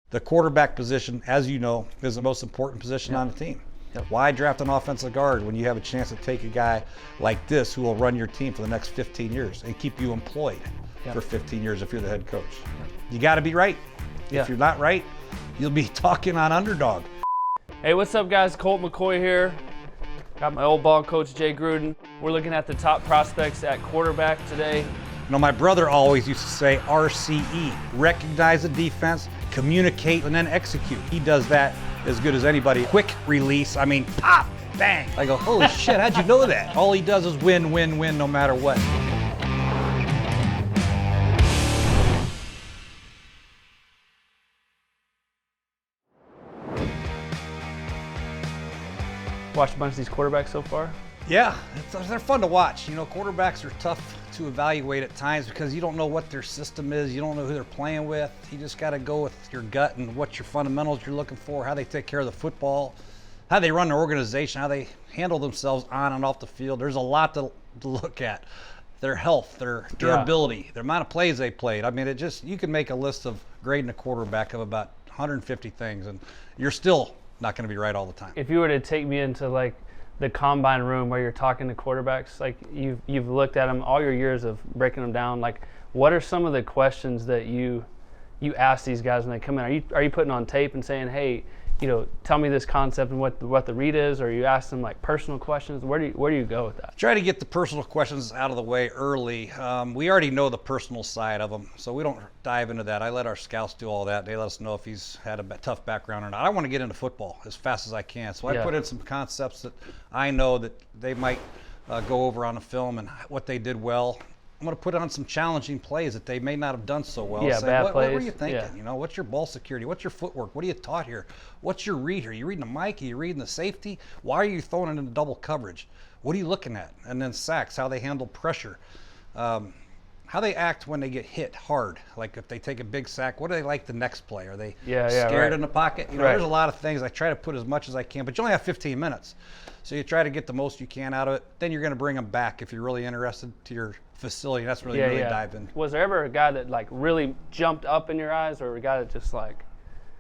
The quarterback position, as you know, is the most important position on the team. Why draft an offensive guard when you have a chance to take a guy like this who will run your team for the next 15 years and keep you employed for 15 years if you're the head coach? You got to be right. If you're not right, you'll be talking on underdog. Hey, what's up, guys? Colt McCoy here. Got my old ball coach, Jay Gruden. We're looking at the top prospects at quarterback today. You know, my brother always used to say RCE, recognize the defense, communicate, and then execute. He does that as good as anybody. Quick release, I mean, pop, bang. I go, holy shit, how'd you know that? All he does is win, win, win, no matter what. Watched a bunch of these quarterbacks so far. Yeah, they're fun to watch. You know, quarterbacks are tough to evaluate at times because you don't know what their system is. You don't know who they're playing with. You just got to go with your gut and what your fundamentals you're looking for, how they take care of the football, how they run their organization, how they handle themselves on and off the field. There's a lot to look at. Their health, their durability, the amount of plays they played. I mean, you can make a list of grading a quarterback of about 150 things, and you're still not going to be right all the time. If you were to take me into like the combine room where you're talking to quarterbacks, like you've looked at them all your years of breaking them down, like what are some of the questions that you ask these guys when they come in? Are you putting on tape and saying, hey, you know, tell me this concept and what the read is, or you ask them like personal questions? Where do you go with that? Try to get the personal questions out of the way early. We already know the personal side of them, so we don't dive into that. I let our scouts do all that. They let us know if he's had a tough background or not. I want to get into football as fast as I can, so I put in some concepts that I know that they might go over on the film and what they did well. I'm going to put on some challenging plays that they may not have done so well. Yeah, say, bad plays. What were you thinking? You know, what's your ball security? What's your footwork? What are you taught here? What's your read here? Are you reading the mic? Are you reading the safety? Why are you throwing it into double coverage? What are you looking at? And then sacks, how they handle pressure. How they act when they get hit hard. Like if they take a big sack, what do they like the next play? Are they scared in the pocket? You know, there's a lot of things. I try to put as much as I can, but you only have 15 minutes. So you try to get the most you can out of it. Then you're going to bring them back if you're really interested to your facility. That's really dive in. Was there ever a guy that like really jumped up in your eyes, or a guy that just like?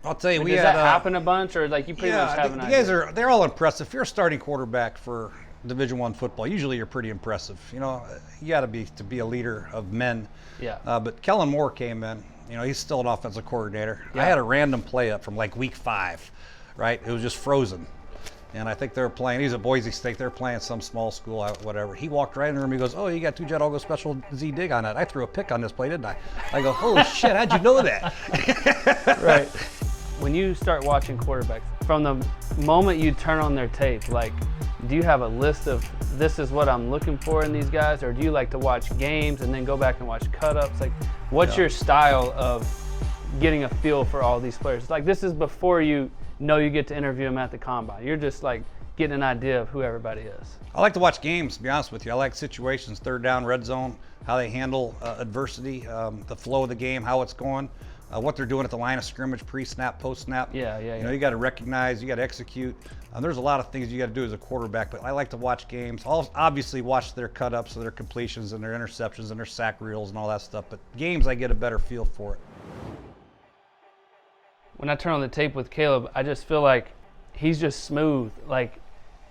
I'll tell you, does that happen a bunch, or like you pretty much have an idea? Guys they're all impressive. If you're a starting quarterback for Division I football, usually you're pretty impressive. You know, you got to be a leader of men. Yeah. But Kellen Moore came in. You know, he's still an offensive coordinator. Yeah. I had a random play up from like week 5, right? It was just frozen. And I think they were playing, he's at Boise State, they're playing some small school, whatever. He walked right in the room, he goes, oh, you got 2 jet, I'll go special Z dig on that. I threw a pick on this play, didn't I? I go, holy shit, how'd you know that? Right. When you start watching quarterbacks, from the moment you turn on their tape, like, do you have a list of this is what I'm looking for in these guys, or do you like to watch games and then go back and watch cut-ups? Like, what's your style of getting a feel for all these players? Like, this is before you know you get to interview them at the combine. You're just like getting an idea of who everybody is. I like to watch games, to be honest with you. I like situations, third down, red zone, how they handle adversity, the flow of the game, how it's going, what they're doing at the line of scrimmage, pre-snap, post-snap. You know, you got to recognize, you got to execute. There's a lot of things you got to do as a quarterback, but I like to watch games. I'll obviously watch their cut-ups and their completions and their interceptions and their sack reels and all that stuff, but games I get a better feel for it. When I turn on the tape with Caleb, I just feel like he's just smooth. Like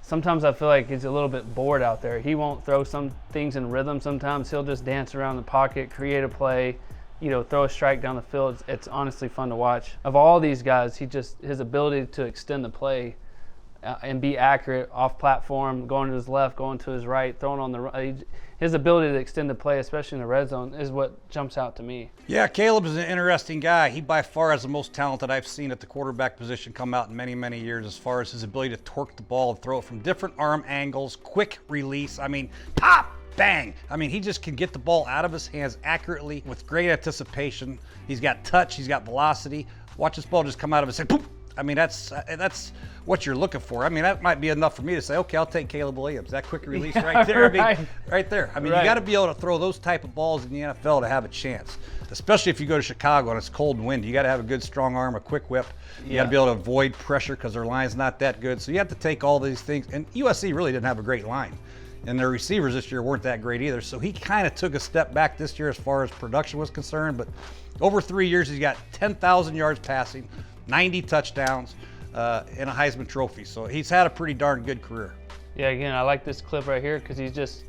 sometimes I feel like he's a little bit bored out there. He won't throw some things in rhythm. Sometimes he'll just dance around the pocket, create a play, you know, throw a strike down the field. It's honestly fun to watch. Of all these guys, his ability to extend the play and be accurate off platform, going to his left, going to his right, throwing on the right. His ability to extend the play, especially in the red zone, is what jumps out to me. Yeah, Caleb is an interesting guy. He by far is the most talented I've seen at the quarterback position come out in many, many years as far as his ability to torque the ball and throw it from different arm angles, quick release. I mean, pop, bang. I mean, he just can get the ball out of his hands accurately with great anticipation. He's got touch, he's got velocity. Watch this ball just come out of his head. Boop. I mean, that's what you're looking for. I mean, that might be enough for me to say, okay, I'll take Caleb Williams. That quick release right there. I mean, right there. I mean, you got to be able to throw those type of balls in the NFL to have a chance, especially if you go to Chicago and it's cold and windy. You got to have a good strong arm, a quick whip. You got to be able to avoid pressure because their line's not that good. So you have to take all these things. And USC really didn't have a great line. And their receivers this year weren't that great either. So he kind of took a step back this year as far as production was concerned. But over 3 years, he's got 10,000 yards passing, 90 touchdowns, and a Heisman Trophy. So he's had a pretty darn good career. Yeah, again, I like this clip right here because he's just,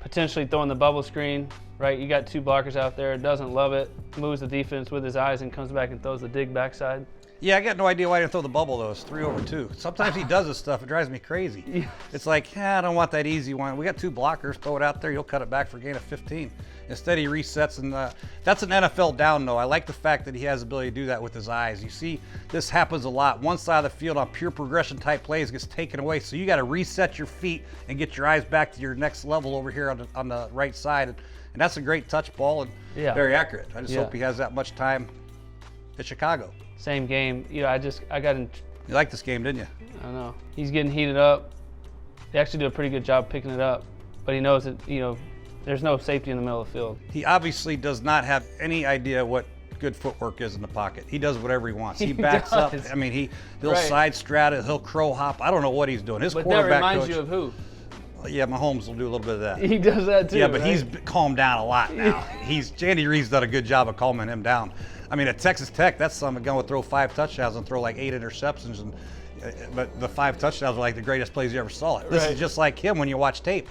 potentially throwing the bubble screen, right? You got 2 blockers out there, doesn't love it, moves the defense with his eyes and comes back and throws the dig backside. Yeah, I got no idea why he didn't throw the bubble, though. It's 3 over 2. Sometimes he does this stuff. It drives me crazy. Yeah. It's like, I don't want that easy one. We got 2 blockers. Throw it out there. You'll cut it back for a gain of 15. Instead, he resets, and that's an NFL down, though. I like the fact that he has the ability to do that with his eyes. You see, this happens a lot. One side of the field on pure progression type plays gets taken away, so you got to reset your feet and get your eyes back to your next level over here on the right side. And that's a great touch ball and very accurate. I just hope he has that much time at Chicago. Same game. I got in. You liked this game, didn't you? I don't know. He's getting heated up. They actually do a pretty good job picking it up, but he knows that, there's no safety in the middle of the field. He obviously does not have any idea what good footwork is in the pocket. He does whatever he wants. He backs up. I mean, he'll side strat it. He'll crow hop. I don't know what he's doing. His quarterback that reminds coach, you of who? Yeah, Mahomes will do a little bit of that. He does that too. Yeah, but right? he's calmed down a lot now. Andy Reid's done a good job of calming him down. I mean, at Texas Tech, that's something going to throw 5 touchdowns and throw like 8 interceptions, but the 5 touchdowns are like the greatest plays you ever saw. This is just like him when you watch tape,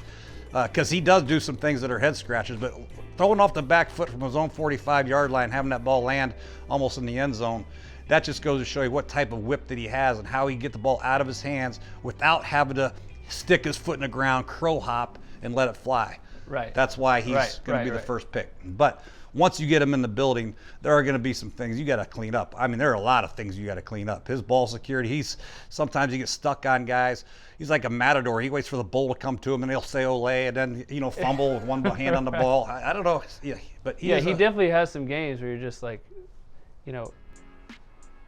because he does do some things that are head scratchers. But throwing off the back foot from his own 45-yard line, having that ball land almost in the end zone, that just goes to show you what type of whip that he has and how he can get the ball out of his hands without having to stick his foot in the ground, crow hop, and let it fly. Right. That's why he's going to be the first pick. But once you get him in the building, there are going to be some things you got to clean up. I mean, there are a lot of things you got to clean up. His ball security, sometimes he gets stuck on guys. He's like a matador. He waits for the bull to come to him, and he'll say "Olay," and then fumble with one hand on the ball. I don't know. Yeah, but he definitely has some games where you're just like,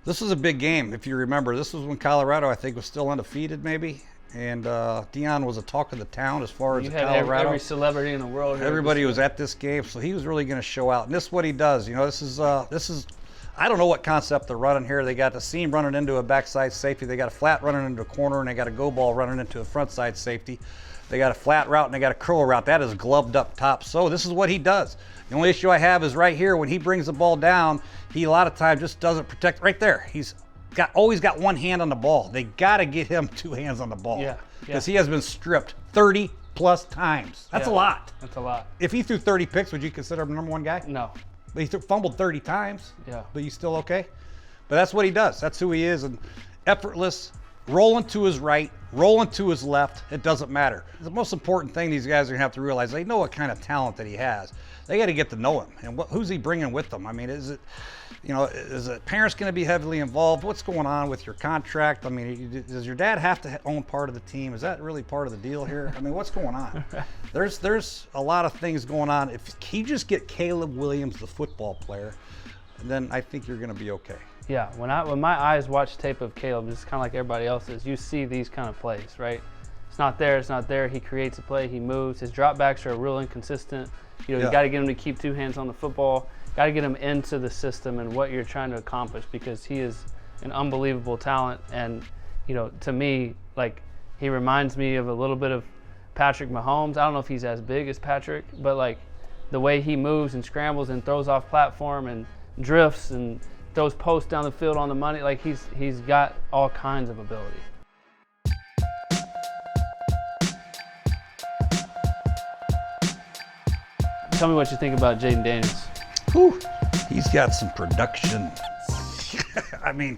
This was a big game, if you remember. This was when Colorado, I think, was still undefeated, maybe. And Deion was a talk of the town as far as Colorado. Every celebrity in the world. Everybody was at this game, so he was really going to show out. And this is what he does. This is I don't know what concept they're running here. They got the seam running into a backside safety. They got a flat running into a corner, and they got a go ball running into a front side safety. They got a flat route, and they got a curl route. That is gloved up top. So this is what he does. The only issue I have is right here when he brings the ball down, he a lot of times just doesn't protect. Right there, he's always got one hand on the ball. They got to get him 2 hands on the ball. Yeah. Because he has been stripped 30 plus times. That's a lot. That's a lot. If he threw 30 picks, would you consider him number 1 guy? No. But he fumbled 30 times. Yeah. But he's still okay. But that's what he does. That's who he is. And effortless, rolling to his right, rolling to his left. It doesn't matter. The most important thing these guys are going to have to realize, they know what kind of talent that he has. They got to get to know him. And who's he bringing with them? I mean, is it parents going to be heavily involved? What's going on with your contract? I mean, does your dad have to own part of the team? Is that really part of the deal here? I mean, what's going on? There's a lot of things going on. If he just get Caleb Williams, the football player, then I think you're going to be okay. Yeah, when my eyes watch tape of Caleb, it's kind of like everybody else's. You see these kind of plays, right? It's not there. It's not there. He creates a play. He moves. His dropbacks are real inconsistent. You got to get him to keep 2 hands on the football. Got to get him into the system and what you're trying to accomplish, because he is an unbelievable talent. And to me, like, he reminds me of a little bit of Patrick Mahomes. I don't know if he's as big as Patrick, but like the way he moves and scrambles and throws off platform and drifts and throws posts down the field on the money, like he's got all kinds of ability. Tell me what you think about Jayden Daniels. Whew. He's got some production. I mean,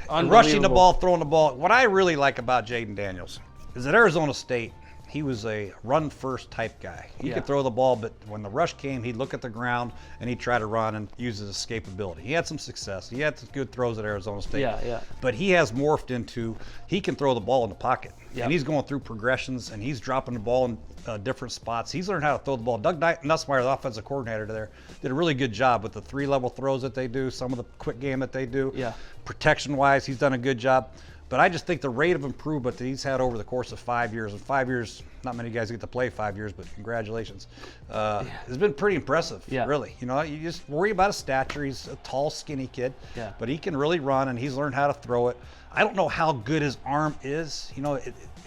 rushing the ball, throwing the ball. What I really like about Jayden Daniels is at Arizona State, he was a run-first type guy. He could throw the ball, but when the rush came, he'd look at the ground and he'd try to run and use his escapability. He had some success. He had some good throws at Arizona State. But he has morphed into, he can throw the ball in the pocket. And he's going through progressions, and he's dropping the ball in different spots. He's learned how to throw the ball. Doug Nussmeier, the offensive coordinator there, did a really good job with the 3-level throws that they do, some of the quick game that they do. Protection-wise, he's done a good job. But I just think the rate of improvement that he's had over the course of 5 years, and 5 years, not many guys get to play 5 years, but congratulations, has been pretty impressive, really. You know, you just worry about his stature. He's a tall, skinny kid, but he can really run, and he's learned how to throw it. I don't know how good his arm is. You know,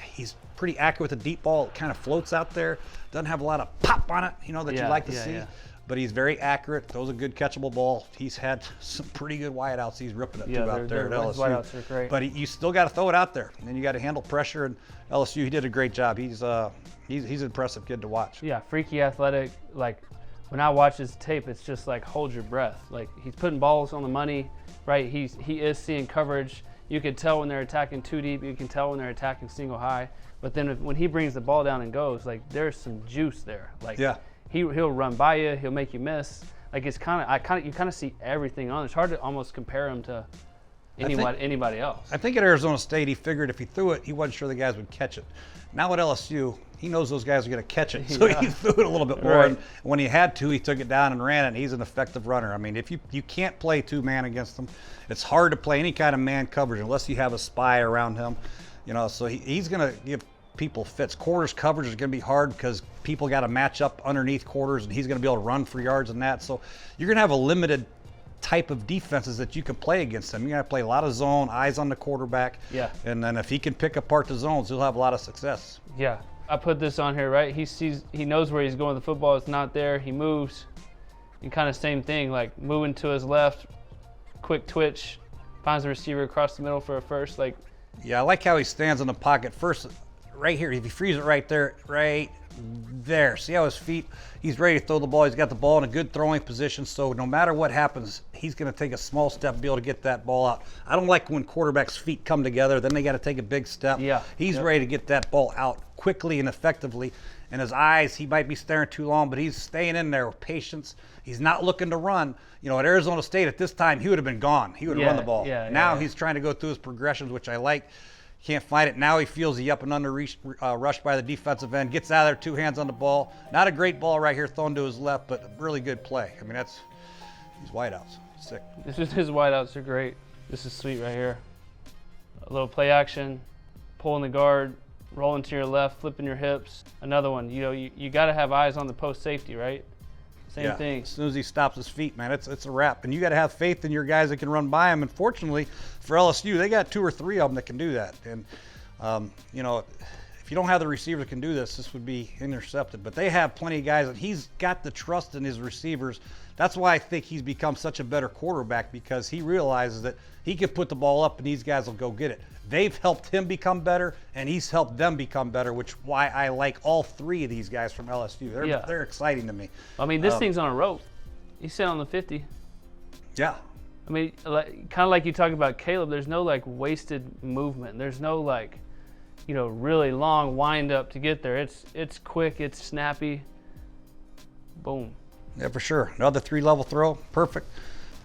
he's pretty accurate with the deep ball. It kind of floats out there. Doesn't have a lot of pop on it, you know, that you like to see. But he's very accurate. Throws a good catchable ball. He's had some pretty good wideouts. He's ripping it too out there at LSU. Wideouts are great. But you still got to throw it out there, and then you got to handle pressure. And LSU, he did a great job. He's an impressive kid to watch. Yeah, freaky athletic. Like when I watch his tape, it's just like hold your breath. Like he's putting balls on the money, right? He is seeing coverage. You can tell when they're attacking too deep. You can tell when they're attacking single high. But then when he brings the ball down and goes, like there's some juice there. Like he'll run by you. He'll make you miss. Like it's you kind of see everything on. It's hard to almost compare him to anybody else. I think at Arizona State, he figured if he threw it, he wasn't sure the guys would catch it. Now at LSU, he knows those guys are going to catch it, so he threw it a little bit more. Right. And when he had to, he took it down and ran it. And he's an effective runner. I mean, if you can't play two-man against him, it's hard to play any kind of man coverage unless you have a spy around him. You know, so he's going to give people fits. Quarters coverage is going to be hard because people got to match up underneath quarters, and he's going to be able to run for yards and that. So you're going to have a limited type of defenses that you can play against him. You're going to play a lot of zone, eyes on the quarterback. Yeah. And then if he can pick apart the zones, he'll have a lot of success. Yeah. I put this on here, right? He knows where he's going. The football is not there. He moves. And kind of same thing, like moving to his left, quick twitch, finds the receiver across the middle for a first. Like, yeah, I like how he stands in the pocket first. Right here, if he frees it right there, see how his feet, he's ready to throw the ball. He's got the ball in a good throwing position, so no matter what happens, he's going to take a small step to be able to get that ball out. I don't like when quarterbacks' feet come together, then they got to take a big step. Yeah. He's ready to get that ball out quickly and effectively, and his eyes, he might be staring too long, but he's staying in there with patience. He's not looking to run. You know, at Arizona State at this time, he would have been gone. He would have run the ball. Now he's trying to go through his progressions, which I like. Can't find it. Now he feels the up and under rushed by the defensive end. Gets out of there, two hands on the ball. Not a great ball right here thrown to his left, but a really good play. I mean, these wideouts. Sick. His wideouts are great. This is sweet right here. A little play action, pulling the guard, rolling to your left, flipping your hips. Another one. You know, you got to have eyes on the post safety, right? Same thing. As soon as he stops his feet, man, it's a wrap. And you got to have faith in your guys that can run by him. And fortunately for LSU, they got 2 or 3 of them that can do that. And, you know, if you don't have the receiver that can do this would be intercepted. But they have plenty of guys, and he's got the trust in his receivers. That's why I think he's become such a better quarterback, because he realizes that he can put the ball up and these guys will go get it. They've helped him become better, and he's helped them become better, which why I like all 3 of these guys from LSU. They're exciting to me. I mean, this thing's on a rope. He's sitting on the 50. Yeah. I mean, kind of like you talk about Caleb, there's no, like, wasted movement. There's no, like, you know, really long wind up to get there. It's quick. It's snappy. Boom. Yeah, for sure. Another 3-level throw. Perfect.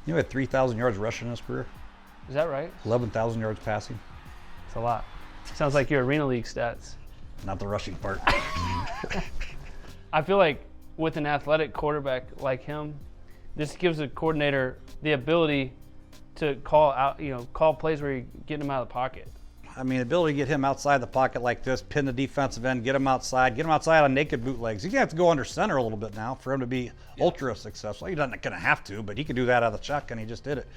You had 3,000 yards rushing in his career. Is that right? 11,000 yards passing. It's a lot. Sounds like your Arena League stats. Not the rushing part. I feel like with an athletic quarterback like him, this gives a coordinator the ability to call plays where you're getting him out of the pocket. I mean, the ability to get him outside the pocket like this, pin the defensive end, get him outside on naked bootlegs. He's going to have to go under center a little bit now for him to be ultra successful. He's not going to have to, but he can do that out of the chuck, and he just did it.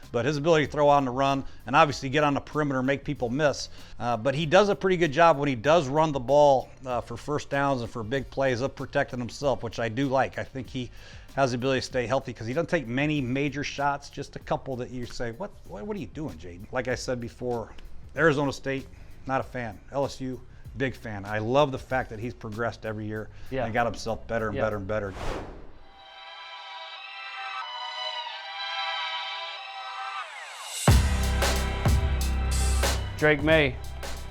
But his ability to throw on the run and obviously get on the perimeter and make people miss. But he does a pretty good job when he does run the ball for first downs and for big plays of protecting himself, which I do like. I think he has the ability to stay healthy because he doesn't take many major shots, just a couple that you say, what are you doing, Jayden? Like I said before, Arizona State, not a fan. LSU, big fan. I love the fact that he's progressed every year and got himself better and better and better. Drake Maye,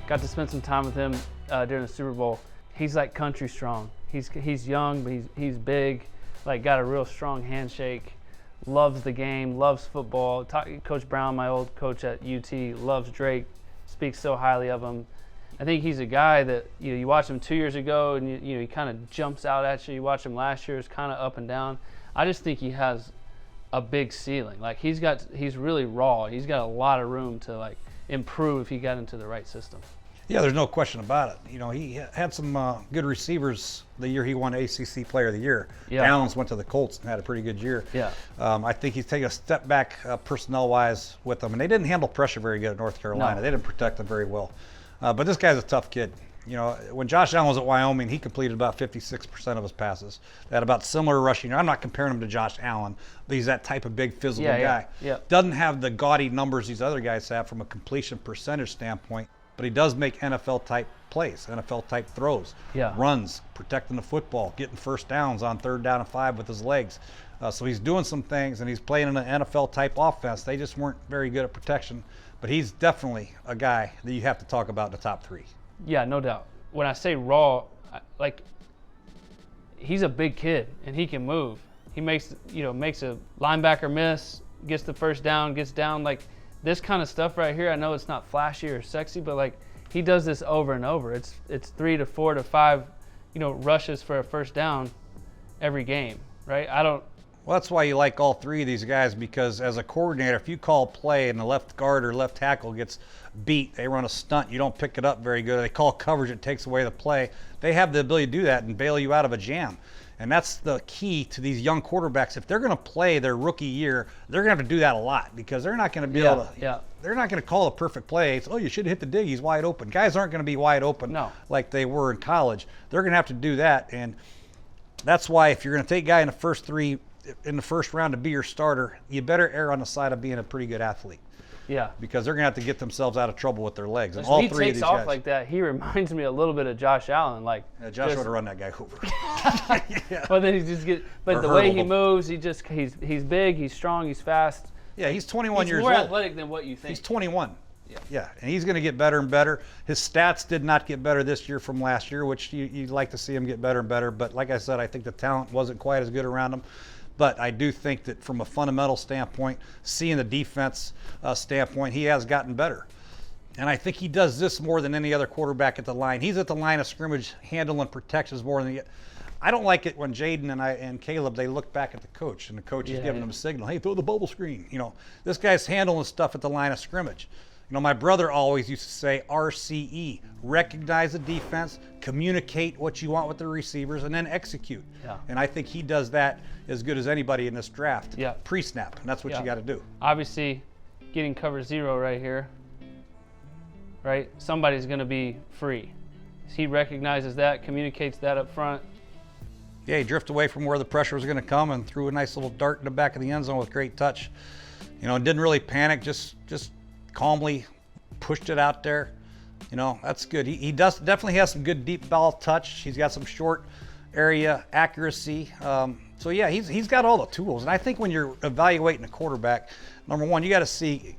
got to spend some time with him during the Super Bowl. He's like country strong. He's young, but he's big. Like got a real strong handshake. Loves the game. Loves football. Coach Brown, my old coach at UT, loves Drake. Speaks so highly of him. I think he's a guy that you watch him 2 years ago and he kind of jumps out at you. You watch him last year, it's kind of up and down. I just think he has a big ceiling. Like he's really raw. He's got a lot of room to like improve if he got into the right system. Yeah, there's no question about it. He had some good receivers the year he won ACC Player of the Year. Yeah. Downs went to the Colts and had a pretty good year. Yeah. I think he's taken a step back personnel-wise with them, and they didn't handle pressure very good at North Carolina. No. They didn't protect them very well. But this guy's a tough kid. When Josh Allen was at Wyoming, he completed about 56% of his passes. They had about similar rushing. I'm not comparing him to Josh Allen, but he's that type of big physical guy. Yeah. Doesn't have the gaudy numbers these other guys have from a completion percentage standpoint, but he does make NFL-type plays, NFL-type throws, runs, protecting the football, getting first downs on 3rd down and 5 with his legs. So he's doing some things, and he's playing in an NFL-type offense. They just weren't very good at protection, but he's definitely a guy that you have to talk about in the top 3. Yeah, no doubt. When I say raw, he's a big kid, and he can move. He makes a linebacker miss, gets the first down, gets down. This kind of stuff right here, I know it's not flashy or sexy, but he does this over and over. It's 3 to 4 to 5, rushes for a first down every game, right? Well, that's why you like all 3 of these guys, because as a coordinator, if you call play and the left guard or left tackle gets beat, they run a stunt, you don't pick it up very good. They call coverage, it takes away the play. They have the ability to do that and bail you out of a jam. And that's the key to these young quarterbacks. If they're going to play their rookie year, they're going to have to do that a lot, because they're not going to be able to. They're not going to call a perfect play. It's, you should have hit the dig. He's wide open. Guys aren't going to be wide open like they were in college. They're going to have to do that, and that's why if you're going to take a guy in the first 3 in the first round to be your starter, you better err on the side of being a pretty good athlete. Yeah. Because they're going to have to get themselves out of trouble with their legs. And all all 3 of these guys. He takes off like that. He reminds me a little bit of Josh Allen. Josh would have run that guy over. Well, then he just But the way he moves, he's big, he's strong, he's fast. Yeah, he's 21 years old. old. He's more athletic than what you think. He's 21. Yeah, and he's going to get better and better. His stats did not get better this year from last year, which you'd like to see him get better and better. But like I said, I think the talent wasn't quite as good around him. But I do think that from a fundamental standpoint, seeing the defense standpoint, he has gotten better. And I think he does this more than any other quarterback at the line. He's at the line of scrimmage handling protections more than I don't like it when Jayden and Caleb, they look back at the coach, and the coach is giving them a signal. Hey, throw the bubble screen. This guy's handling stuff at the line of scrimmage. My brother always used to say RCE, recognize the defense, communicate what you want with the receivers, and then execute. Yeah. And I think he does that as good as anybody in this draft. Yeah. Pre-snap, and that's what you got to do. Obviously, getting cover 0 right here, right? Somebody's going to be free. He recognizes that, communicates that up front. Yeah, he drifted away from where the pressure was going to come and threw a nice little dart in the back of the end zone with great touch. Didn't really panic, just calmly pushed it out there. That's good. He definitely has some good deep ball touch. He's got some short area accuracy. So yeah, he's got all the tools. And I think when you're evaluating a quarterback, number one, you got to see,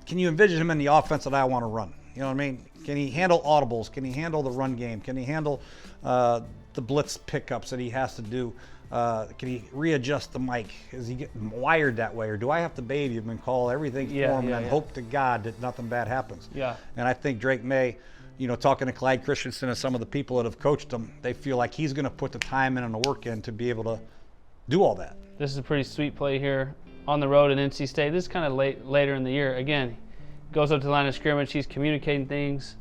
can you envision him in the offense that I want to run? You know what I mean? Can he handle audibles? Can he handle the run game? Can he handle the blitz pickups that he has to do? Can he readjust the mic? Is he getting wired that way? Or do I have to baby him and call everything for him and hope to God that nothing bad happens? Yeah. And I think Drake Maye, talking to Clyde Christensen and some of the people that have coached him, they feel like he's going to put the time in and the work in to be able to do all that. This is a pretty sweet play here on the road at NC State. This is kind of later in the year. Again, goes up to the line of scrimmage. He's communicating things,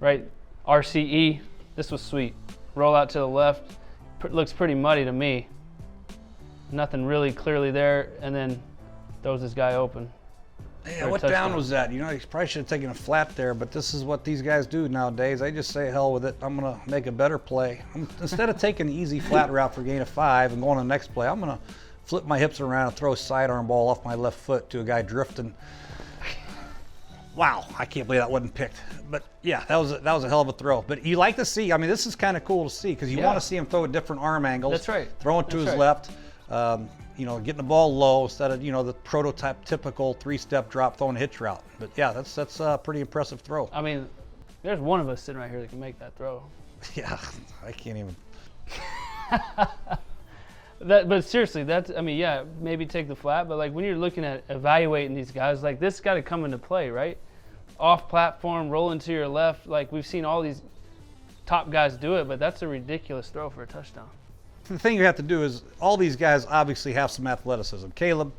right? RCE. This was sweet. Roll out to the left. Looks pretty muddy to me. Nothing really clearly there, and then throws this guy open. Yeah, what down was that? He probably should have taken a flat there, but this is what these guys do nowadays. They just say, hell with it. I'm going to make a better play. Instead of taking the easy flat route for gain of 5 and going to the next play, I'm going to flip my hips around and throw a sidearm ball off my left foot to a guy drifting. Wow, I can't believe that wasn't picked. But yeah, that was a hell of a throw. But you like to see, this is kind of cool to see because you want to see him throw at different arm angles. That's right. Throwing to his left, getting the ball low instead of, the prototype typical 3-step drop throwing a hitch route. But yeah, that's a pretty impressive throw. There's one of us sitting right here that can make that throw. Yeah, I can't even. But seriously, maybe take the flat, but when you're looking at evaluating these guys, this got to come into play, right? Off platform, rolling to your left, we've seen all these top guys do it, but that's a ridiculous throw for a touchdown. The thing you have to do is all these guys obviously have some athleticism. Caleb,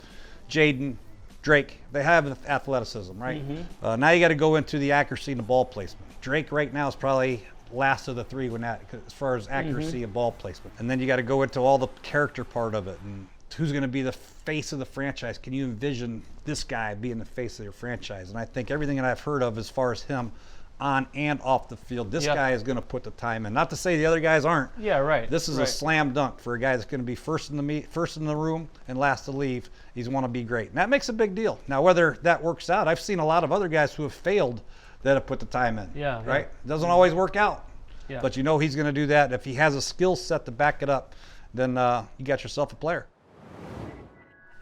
Jayden, Drake, they have athleticism, right? Now you got to go into the accuracy and the ball placement. Drake right now is probably last of the three when that, as far as accuracy and ball placement. And then you got to go into all the character part of it and who's going to be the face of the franchise. Can you envision this guy being the face of your franchise? And I think everything that I've heard of as far as him on and off the field, this guy is going to put the time in. Not to say the other guys aren't. Yeah, right. This is a slam dunk for a guy that's going to be first in the room and last to leave. He's want to be great. And that makes a big deal. Now, whether that works out, I've seen a lot of other guys who have failed that have put the time in. Yeah. Right? It doesn't always work out. Yeah. But you know he's going to do that. If he has a skill set to back it up, then you got yourself a player.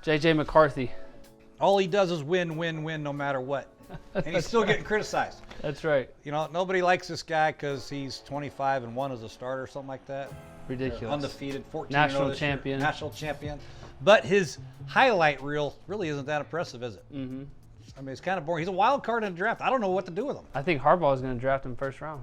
J.J. McCarthy. All he does is win, win, win, no matter what. And he's still getting criticized. That's right. You know, nobody likes this guy because he's 25-1 as a starter or something like that. Ridiculous. Undefeated, 14 National champion. National champion. But his highlight reel really isn't that impressive, is it? I mean, it's kind of boring. He's a wild card in the draft. I don't know what to do with him. I think Harbaugh is going to draft him first round.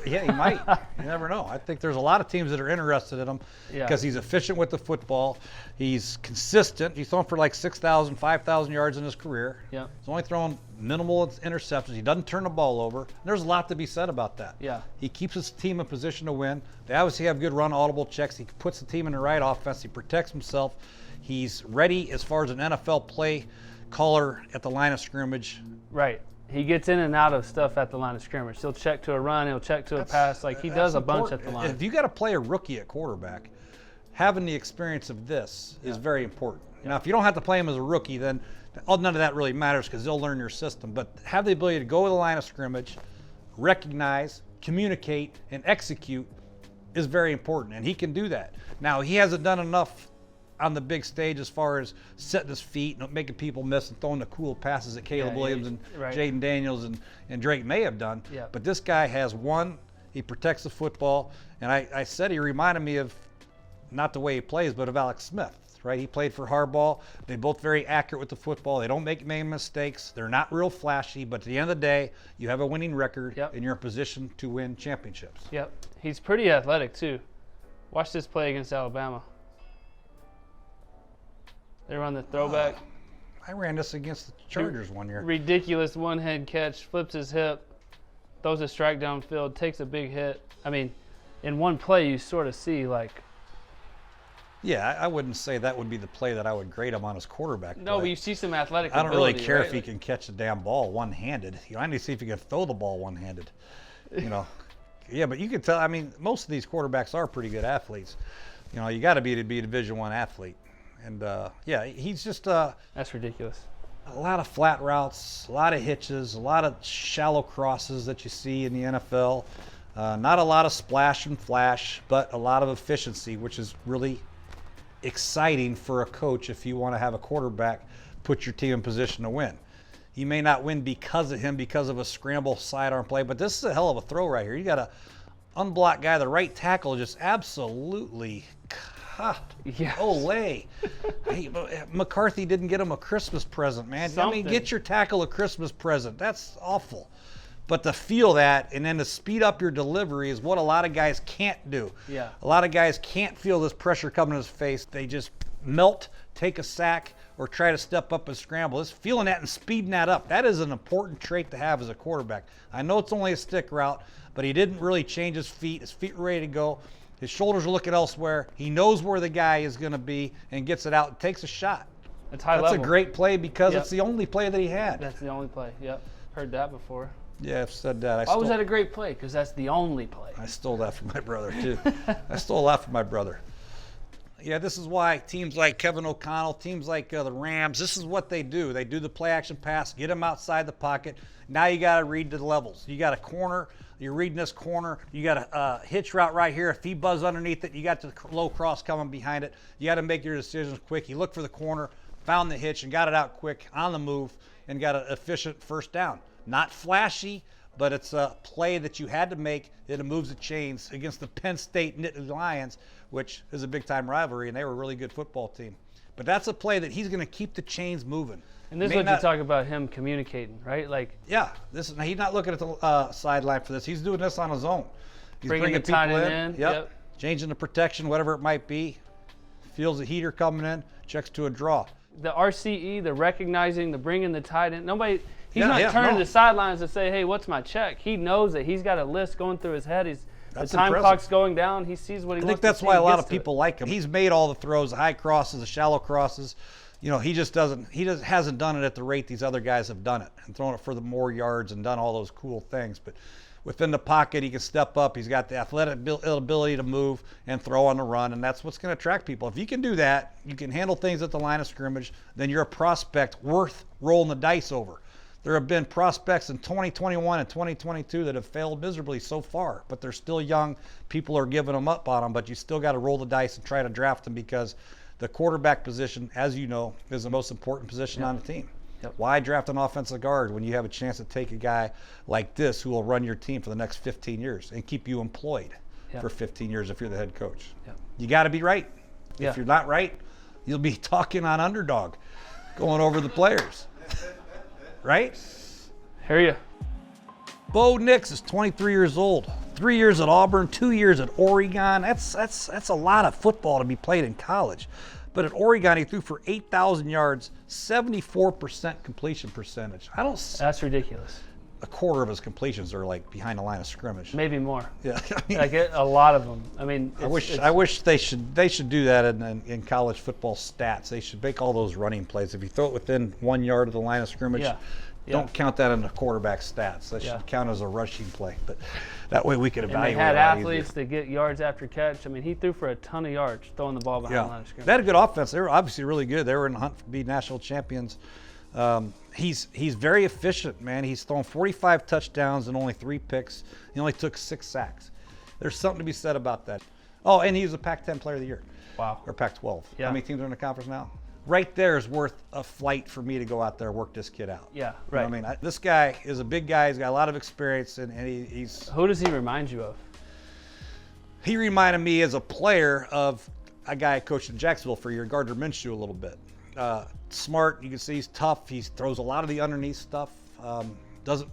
Yeah, he might. You never know. I think there's a lot of teams that are interested in him because he's efficient with the football. He's consistent. He's thrown for like 6,000, 5,000 yards in his career. Yeah. He's only thrown minimal interceptions. He doesn't turn the ball over. There's a lot to be said about that. Yeah. He keeps his team in position to win. They obviously have good run audible checks. He puts the team in the right offense. He protects himself. He's ready as far as an NFL play caller at the line of scrimmage. Right. He gets in and out of stuff at the line of scrimmage. He'll check to a run. He'll check to a pass. Like, he does a bunch at the line. If you got to play a rookie at quarterback, having the experience of this is very important. Now, if you don't have to play him as a rookie, then none of that really matters because they'll learn your system. But have the ability to go to the line of scrimmage, recognize, communicate, and execute is very important, and he can do that. Now, he hasn't done enough on the big stage as far as setting his feet and making people miss and throwing the cool passes that Caleb Williams and Jayden Daniels and Drake Maye have done. Yeah. But this guy has one. He protects the football. And I said he reminded me of, not the way he plays, but of Alex Smith, right? He played for Harbaugh. They're both very accurate with the football. They don't make many mistakes. They're not real flashy. But at the end of the day, you have a winning record, and you're in position to win championships. Yep. He's pretty athletic, too. Watch this play against Alabama. They run the throwback. I ran this against the Chargers one year. Ridiculous one-hand catch, flips his hip, throws a strike downfield, takes a big hit. I mean, in one play, you sort of see, like... Yeah, I wouldn't say that would be the play that I would grade him on as quarterback. No, but you see some athletic I don't really ability, care right? if he can catch the damn ball one-handed. I need to see if he can throw the ball one-handed. You know, yeah, but you can tell. I mean, most of these quarterbacks are pretty good athletes. You know, you got to be a Division I athlete. And, yeah, he's just That's ridiculous. A lot of flat routes, a lot of hitches, a lot of shallow crosses that you see in the NFL. Not a lot of splash and flash, but a lot of efficiency, which is really exciting for a coach if you want to have a quarterback put your team in position to win. You may not win because of him, because of a scramble sidearm play, but this is a hell of a throw right here. You got a unblocked guy, the right tackle, just absolutely Olay. Hey, McCarthy didn't get him a Christmas present, man. Something. I mean, get your tackle a Christmas present. That's awful. But to feel that and then to speed up your delivery is what a lot of guys can't do. Yeah. A lot of guys can't feel this pressure coming in his face. They just melt, take a sack, or try to step up and scramble. It's feeling that and speeding that up. That is an important trait to have as a quarterback. I know it's only a stick route, but he didn't really change his feet. His feet were ready to go. His shoulders are looking elsewhere. He knows where the guy is going to be and gets it out and takes a shot. It's high level. That's a great play because it's the only play that he had. That's the only play. Yep. Heard that before. Yeah, I've said that. Why was that a great play? Because that's the only play. I stole that from my brother, too. I stole that from my brother. Yeah, this is why teams like Kevin O'Connell, teams like the Rams, this is what they do. They do the play-action pass, get him outside the pocket. Now you got to read the levels. You got a corner. You're reading this corner. You got a hitch route right here. If he buzzes underneath it, you got the low cross coming behind it. You got to make your decisions quick. You look for the corner, found the hitch, and got it out quick on the move and got an efficient first down. Not flashy, but it's a play that you had to make that moves the chains against the Penn State Nittany Lions, which is a big-time rivalry, and they were a really good football team. But that's a play that he's going to keep the chains moving. And this is what you talk about him communicating, right? Like, yeah, he's not looking at the sideline for this. He's doing this on his own. He's bringing the tight end in. Yep. Changing the protection, whatever it might be. Feels the heater coming in, checks to a draw. the RCE, the recognizing, the bringing the tight end. Nobody. He's Yeah, not yeah, turning no. to the sidelines to say, "Hey, what's my check?" He knows that he's got a list going through his head. The That's time impressive. clock's going down. He sees what he I wants think to that's see why a and lot gets of to it. people like him. He's made all the throws, the high crosses, the shallow crosses. You know, he just hasn't done it at the rate these other guys have done it and thrown it for the more yards and done all those cool things. But within the pocket, he can step up. He's got the athletic ability to move and throw on the run, and that's what's going to attract people. If you can do that, you can handle things at the line of scrimmage, then you're a prospect worth rolling the dice over. There have been prospects in 2021 and 2022 that have failed miserably so far, but they're still young. People are giving them up on them, but you still got to roll the dice and try to draft them because the quarterback position, as you know, is the most important position on the team. Yep. Why draft an offensive guard when you have a chance to take a guy like this who will run your team for the next 15 years and keep you employed for 15 years if you're the head coach? Yep. You got to be right. Yeah. If you're not right, you'll be talking on underdog, going over the players. Right? Hear you. Bo Nix is 23 years old. 3 years at Auburn, 2 years at Oregon. That's a lot of football to be played in college. But at Oregon, he threw for 8,000 yards, 74% completion percentage. That's ridiculous. A quarter of his completions are like behind the line of scrimmage. Maybe more. Yeah, I mean, Like a lot of them. I mean, I wish they should do that in college football stats. They should make all those running plays. If you throw it within 1 yard of the line of scrimmage, don't count that in the quarterback stats. That should count as a rushing play. But that way we can And evaluate. they had a lot athletes easier. that get yards after catch. I mean, he threw for a ton of yards throwing the ball behind the line of scrimmage. They had a good offense. They were obviously really good. They were in the hunt to be national champions. He's very efficient, man. He's thrown 45 touchdowns and only 3 picks. He only took 6 sacks. There's something to be said about that. Oh, and he was a Pac-10 Player of the Year. Wow. Or Pac-12. Yeah. How many teams are in the conference now? Right there is worth a flight for me to go out there and work this kid out. Yeah, You know right. what I mean, this guy is a big guy. He's got a lot of experience, and he's. Who does he remind you of? He reminded me as a player of a guy I coached in Jacksonville for a year, Gardner Minshew, a little bit. Smart, you can see he's tough. He throws a lot of the underneath stuff. Doesn't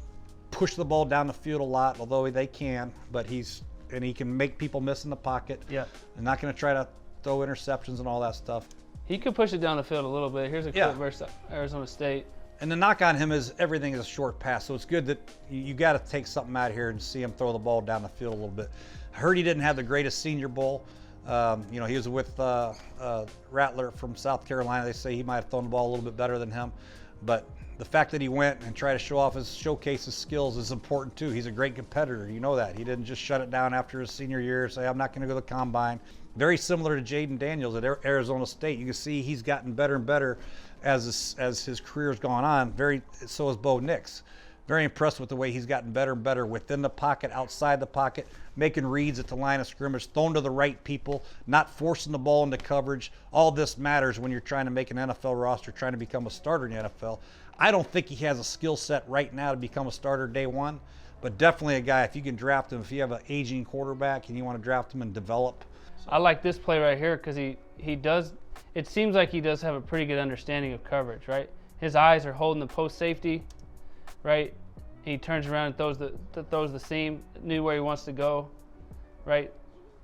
push the ball down the field a lot, although they can. But he can make people miss in the pocket. Yeah. And not going to try to throw interceptions and all that stuff. He could push it down the field a little bit. Here's a clip versus Arizona State. And the knock on him is everything is a short pass, so it's good that you got to take something out here and see him throw the ball down the field a little bit. I heard he didn't have the greatest Senior Bowl. He was with Rattler from South Carolina. They say he might have thrown the ball a little bit better than him, but the fact that he went and tried to showcase his skills is important too. He's a great competitor. You know that. He didn't just shut it down after his senior year and say, I'm not going to go to the combine. Very similar to Jayden Daniels at Arizona State. You can see he's gotten better and better as his career's gone on. So has Bo Nix. Very impressed with the way he's gotten better and better within the pocket, outside the pocket, making reads at the line of scrimmage, thrown to the right people, not forcing the ball into coverage. All this matters when you're trying to make an NFL roster, trying to become a starter in the NFL. I don't think he has a skill set right now to become a starter day one, but definitely a guy, if you can draft him, if you have an aging quarterback and you want to draft him and develop. I like this play right here because he does. It seems like he does have a pretty good understanding of coverage, right? His eyes are holding the post safety, right? He turns around and throws the seam, knew where he wants to go, right?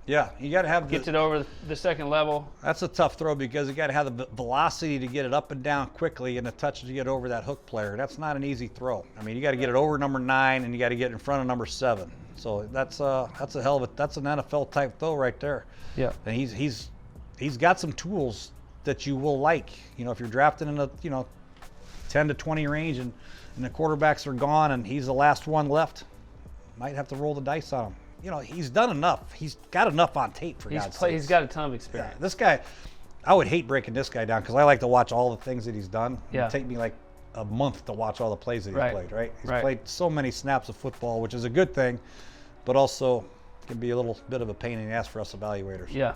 Yeah, you got to have Gets it over the second level. That's a tough throw because you got to have the velocity to get it up and down quickly and the touch to get over that hook player. That's not an easy throw. I mean, you got to get it over number 9 and you got to get it in front of number 7. So that's an NFL type throw right there. Yeah. And he's got some tools that you will like. You know, if you're drafting in the 10 to 20 range and the quarterbacks are gone and he's the last one left, might have to roll the dice on him. You know, he's done enough. He's got enough on tape for God's sake. He's got a ton of experience. Yeah, this guy, I would hate breaking this guy down because I like to watch all the things that he's done. Yeah. It'd take me like a month to watch all the plays that he's Right. played, right? He's Right. played so many snaps of football, which is a good thing, but also can be a little bit of a pain in the ass for us evaluators. Yeah.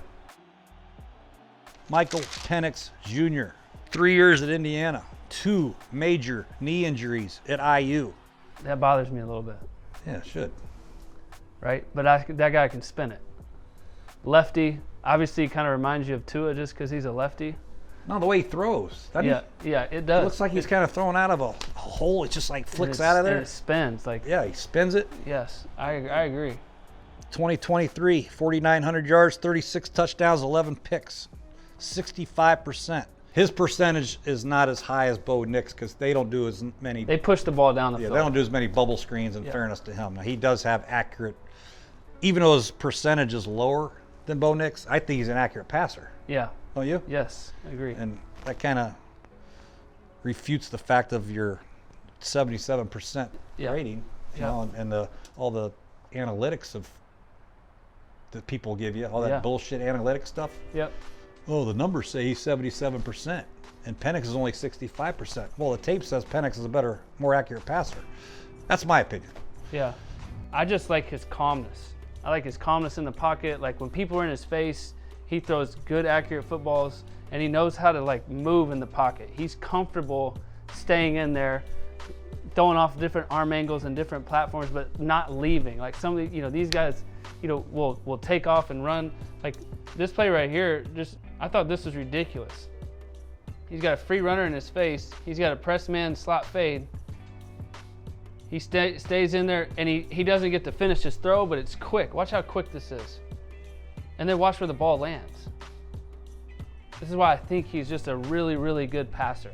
Michael Penix Jr., 3 years at Indiana, 2 major knee injuries at IU. That bothers me a little bit, Yeah, it should. right? But that guy can spin it. Lefty, obviously kind of reminds you of Tua just because he's a lefty. No, the way he throws. doesn't Yeah, it does. It looks like he's kind of thrown out of a hole. It just like flicks And out of there. And it spins. Like, Yeah, he spins it. yes, I agree. 2023, 4,900 yards, 36 touchdowns, 11 picks, 65%. His percentage is not as high as Bo Nix because they don't do as many. They push the ball down the field. They don't do as many bubble screens. In fairness to him, now he does have accurate. Even though his percentage is lower than Bo Nix, I think he's an accurate passer. Yeah. Don't you? Yes, I agree. And that kind of refutes the fact of your 77% rating, you know, and all the analytics that people give you, all that bullshit analytic stuff. Yep. Oh, the numbers say he's 77%, and Penix is only 65%. Well, the tape says Penix is a better, more accurate passer. That's my opinion. Yeah. I just like his calmness. I like his calmness in the pocket. Like when people are in his face, he throws good, accurate footballs, and he knows how to like move in the pocket. He's comfortable staying in there, throwing off different arm angles and different platforms, but not leaving. Like some of the, these guys, will take off and run. Like this play right here, I thought this was ridiculous. He's got a free runner in his face. He's got a press man slot fade. He stays in there, and he doesn't get to finish his throw, but it's quick. Watch how quick this is. And then watch where the ball lands. This is why I think he's just a really, really good passer.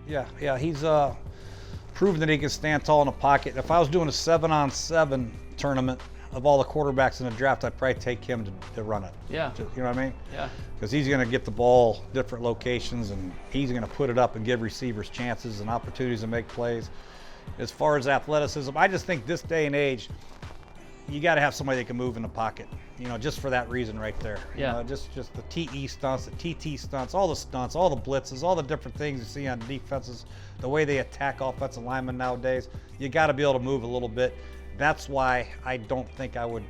Yeah, he's proven that he can stand tall in the pocket. If I was doing a 7-on-7 tournament of all the quarterbacks in the draft, I'd probably take him to run it. Yeah. You know what I mean? Yeah. Because he's going to get the ball different locations, and he's going to put it up and give receivers chances and opportunities to make plays. As far as athleticism, I just think this day and age, you got to have somebody that can move in the pocket, just for that reason right there. Yeah. Just the TE stunts, the TT stunts, all the blitzes, all the different things you see on defenses, the way they attack offensive linemen nowadays. You got to be able to move a little bit. That's why I don't think I would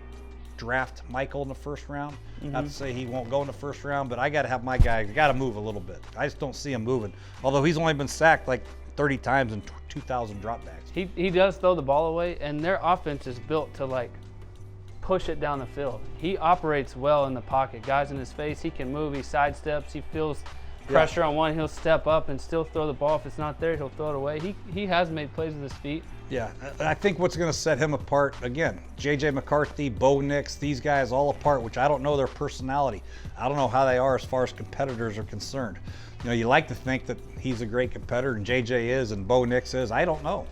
draft Michael in the first round. Not to say he won't go in the first round, but I got to have my guy. Got to move a little bit. I just don't see him moving. Although he's only been sacked like 30 times and 2,000 dropbacks. He does throw the ball away, and their offense is built to like push it down the field. He operates well in the pocket. Guys in his face, he can move, he sidesteps, he feels pressure on one, he'll step up and still throw the ball. If it's not there, he'll throw it away. He has made plays with his feet. Yeah, I think what's going to set him apart, again, J.J. McCarthy, Bo Nix, these guys all apart, which I don't know their personality. I don't know how they are as far as competitors are concerned. You like to think that he's a great competitor, and J.J. is, and Bo Nix is. I don't know.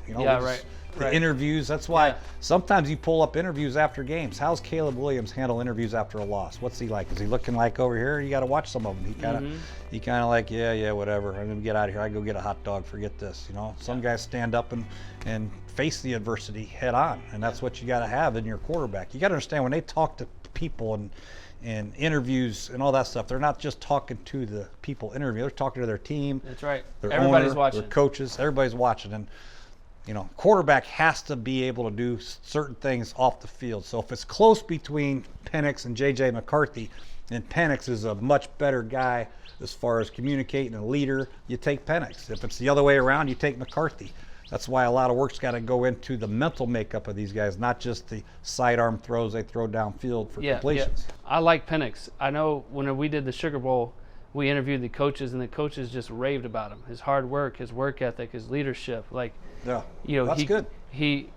The interviews, that's why sometimes you pull up interviews after games. How's Caleb Williams handle interviews after a loss? What's he like? Is he looking like over here? You got to watch some of them. He kind of like, yeah, whatever. I'm going to get out of here. I go get a hot dog. Forget this. Some guys stand up and face the adversity head on, and that's what you got to have in your quarterback. You got to understand when they talk to people and interviews and all that stuff, they're not just talking to the people interviewing. They're talking to their team. That's right. Everybody's watching. Their coaches. Everybody's watching. And quarterback has to be able to do certain things off the field. So if it's close between Penix and J.J. McCarthy, and Penix is a much better guy as far as communicating, a leader, you take Penix. If it's the other way around, you take McCarthy. That's why a lot of work's got to go into the mental makeup of these guys, not just the sidearm throws they throw downfield for completions. Yeah. I like Penix. I know when we did the Sugar Bowl, we interviewed the coaches, and the coaches just raved about him. His hard work, his work ethic, his leadership. That's good. He,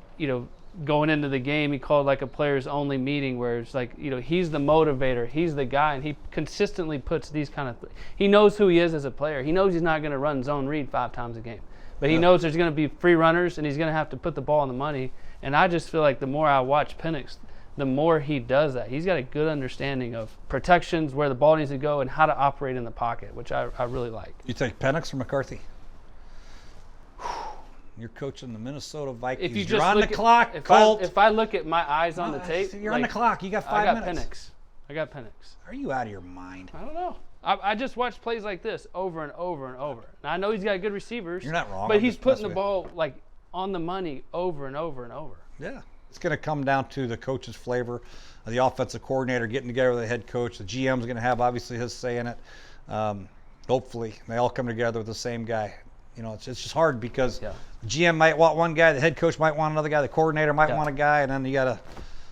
going into the game, he called like a players only meeting where it's like, he's the motivator, he's the guy, and he consistently puts these kind of. He knows who he is as a player. He knows he's not going to run zone read 5 times a game, but he knows there's going to be free runners, and he's going to have to put the ball on the money. And I just feel like the more I watch Penix, the more he does that. He's got a good understanding of protections, where the ball needs to go, and how to operate in the pocket, which I really like. You take Penix or McCarthy? You're coaching the Minnesota Vikings. You're on the clock, Colt. If I look at my eyes on the tape, you're on the clock. You got 5 minutes. I got Penix. Are you out of your mind? I don't know. I just watch plays like this over and over and over. Now I know he's got good receivers. You're not wrong. But he's putting the ball like on the money over and over and over. Yeah. It's going to come down to the coach's flavor, the offensive coordinator getting together with the head coach. The GM's going to have obviously his say in it. Hopefully they all come together with the same guy. It's just hard because the GM might want one guy, the head coach might want another guy, the coordinator might want a guy, and then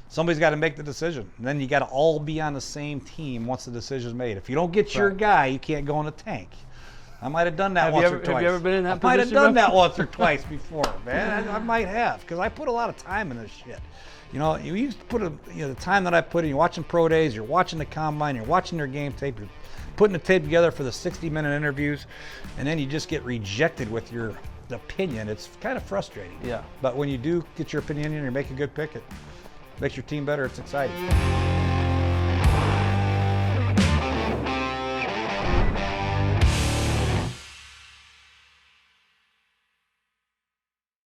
somebody's got to make the decision. And then you got to all be on the same team once the decision's made. If you don't get your guy, you can't go in the tank. I might have done that once or twice. Have you ever been in that position? I might have done that once or twice before, man. I might have, because I put a lot of time in this shit. You know, you put the time that I put in, you're watching pro days, you're watching the combine, you're watching their game tape, you're putting the tape together for the 60-minute interviews, and then you just get rejected with your opinion. It's kind of frustrating. Yeah. But when you do get your opinion and you make a good pick, it makes your team better. It's exciting.